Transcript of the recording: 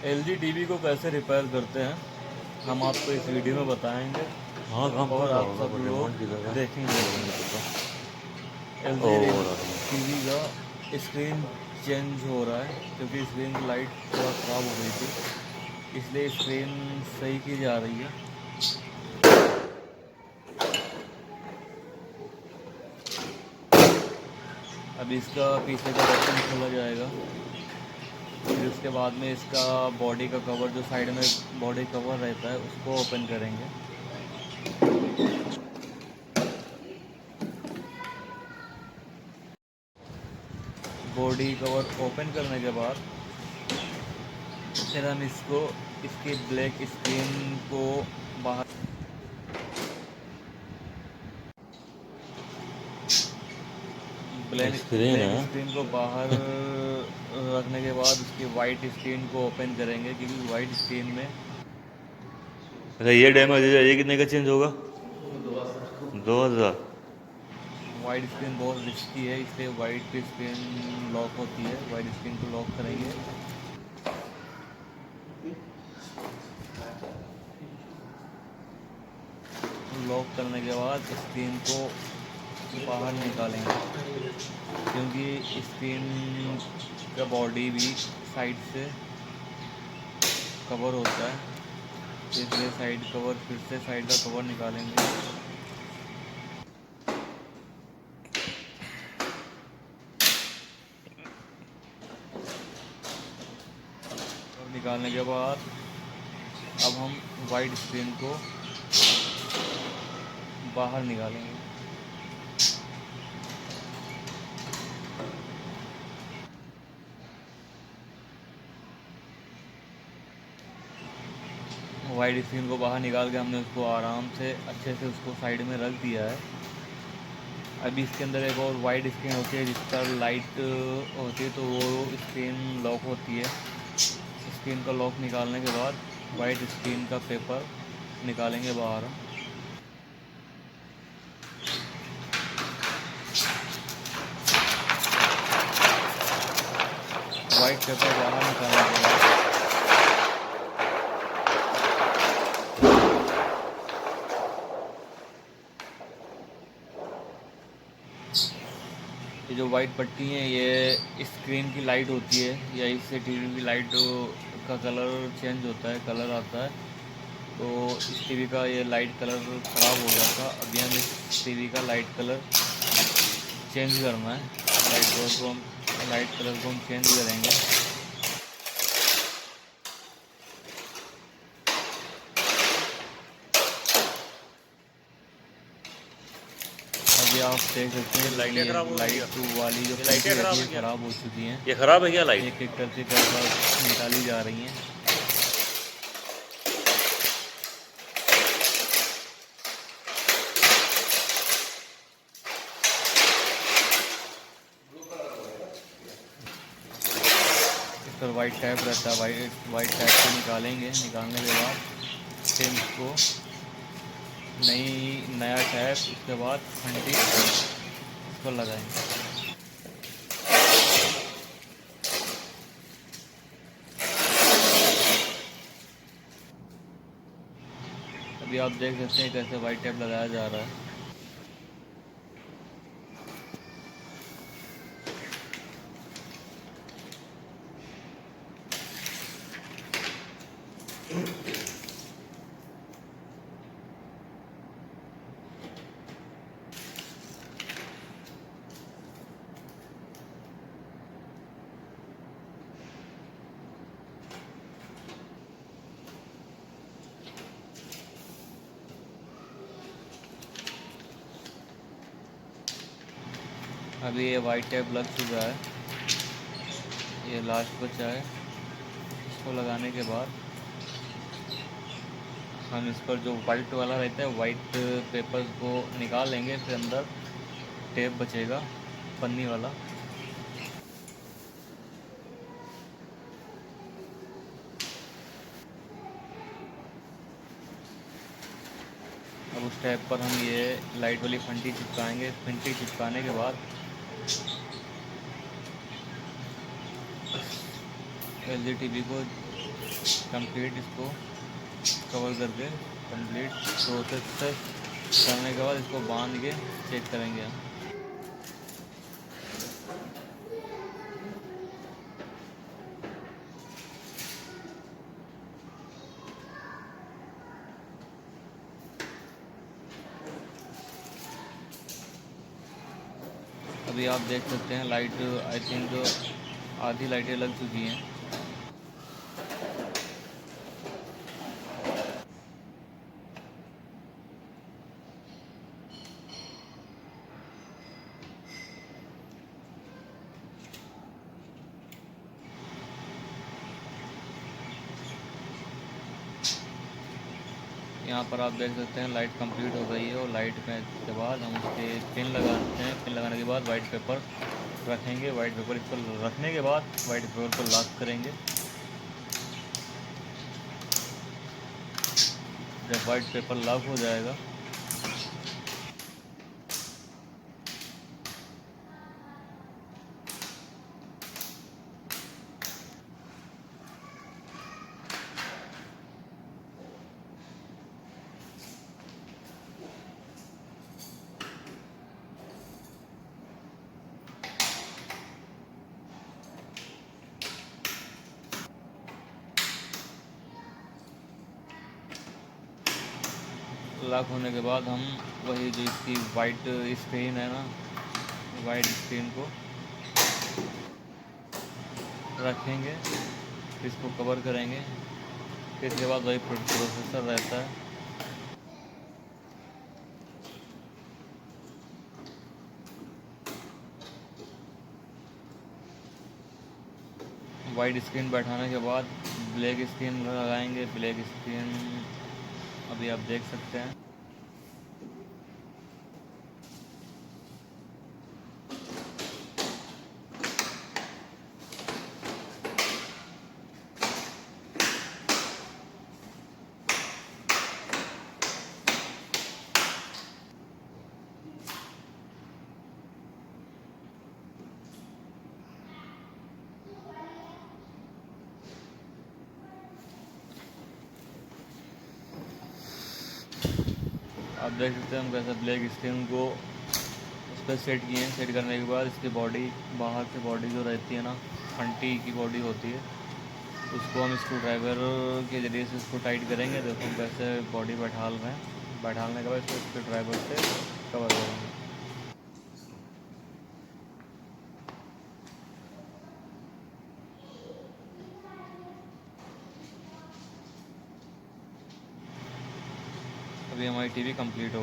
LG TV को कैसे repair करते हैं हम आपको इस वीडियो में बताएंगे। हाँ काम और कर रहा आप होगा सब पर लोग डिमांड किधर है देखेंगे। मेरे को नहीं पता। एलजी और टीवी का स्क्रीन चेंज हो रहा है क्योंकि स्क्रीन की लाइट थोड़ा ख़राब हो गई थी, इसलिए स्क्रीन सही की जा रही है। अब इसका पीछे का बटन खोला जाएगा, फिर उसके बाद में इसका बॉडी का कवर, जो साइड में बॉडी कवर रहता है, उसको ओपन करेंगे। बॉडी कवर ओपन करने के बाद फिर हम इसकी ब्लैक स्क्रीन को बाहर ब्लैक स्क्रीन ब्लैक है। स्क्रीन को बाहर रखने के बाद उसकी वाइट स्क्रीन को ओपन करेंगे, क्योंकि वाइट स्क्रीन में अच्छा ये डैमेज है, ये कितने का चेंज होगा? 2000। वाइट स्क्रीन बहुत रिस्की है, इसलिए वाइट स्क्रीन लॉक होती है। वाइट स्क्रीन को लॉक करेंगे। लॉक करने के बाद स्क्रीन को बाहर निकालेंगे, क्योंकि स्क्रीन का बॉडी भी साइड से कवर होता है, इसलिए साइड कवर, फिर से साइड का कवर निकालेंगे। कवर निकालने के बाद अब हम वाइट स्क्रीन को बाहर निकालेंगे। वाइट स्क्रीन को बाहर निकाल के हमने उसको आराम से अच्छे से उसको साइड में रख दिया है। अभी इसके अंदर एक और वाइट स्क्रीन होती है जिस पर लाइट होती है, तो वो स्क्रीन लॉक होती है। स्क्रीन का लॉक निकालने के बाद वाइट स्क्रीन का पेपर निकालेंगे बाहर। वाइट पेपर बाहर निकालने के बाद ये जो वाइट पट्टी है, ये स्क्रीन की लाइट होती है, या इससे टीवी की लाइट का कलर चेंज होता है, कलर आता है। तो इस टीवी का ये लाइट कलर ख़राब हो गया था। अभी हम इस टीवी का लाइट कलर चेंज करना है। लाइट कलर को हम चेंज करेंगे। अभी आप देख सकते हैं लाइटें खराब हो गई, लाइट वाली जो लाइटें पट्टी खराब रहती है है, क्या? ख़राब हो चुकी हैं। ये खराब है क्या लाइट? एक एक करके कैसा निकाली जा रही हैं। इस पर वाइट टैप रहता है, वाइट टैप को निकालेंगे। निकालने के बाद फिर इसको नया टैप, उसके बाद घंटी इसको लगाएंगे। अभी आप देख सकते हैं कैसे वाइट टैप लगाया जा रहा है। अभी ये वाइट टैप लग चुका है, ये लास्ट बचा है। इसको लगाने के बाद हम इस पर जो वाइट वाला रहता है, वाइट पेपर को निकाल लेंगे। फिर अंदर टेप बचेगा, पन्नी वाला। अब उस टैप पर हम ये लाइट वाली फंटी चिपकाएंगे। फंटी चिपकाने के बाद एलजी टीवी को कंप्लीट इसको कवर करके कंप्लीट प्रोसेस करने के बाद इसको बांध के चेक करेंगे हम। अभी आप देख सकते हैं लाइट आई थिंक आधी लाइटें लग चुकी हैं। यहाँ पर आप देख सकते हैं लाइट कंप्लीट हो गई है और लाइट में के बाद हम उसके पिन लगाते हैं। पिन लगाने के बाद वाइट पेपर रखेंगे। वाइट पेपर इस पर रखने के बाद वाइट पेपर को लॉक करेंगे। जब वाइट पेपर लॉक हो जाएगा लॉक होने के बाद हम वही जो इसकी वाइट स्क्रीन है ना, वाइट स्क्रीन को रखेंगे, इसको कवर करेंगे। फिर इसके बाद वही प्रोसेसर रहता है। वाइट स्क्रीन बैठाने के बाद ब्लैक स्क्रीन लगाएंगे। ब्लैक स्क्रीन अभी आप देख सकते हैं। आप देख सकते हैं हम कैसे ब्लैक स्क्रीन को उस पर सेट किए हैं। सेट करने के बाद इसकी बॉडी, बाहर से बॉडी जो रहती है ना, फंटी की बॉडी होती है, उसको हम स्क्रू ड्राइवर के ज़रिए से इसको टाइट करेंगे। देखो हम कैसे बॉडी बैठाल रहे हैं। बैठालने के बाद इसको स्क्रू ड्राइवर से कवर करेंगे। अभी हमारी टीवी कंप्लीट हो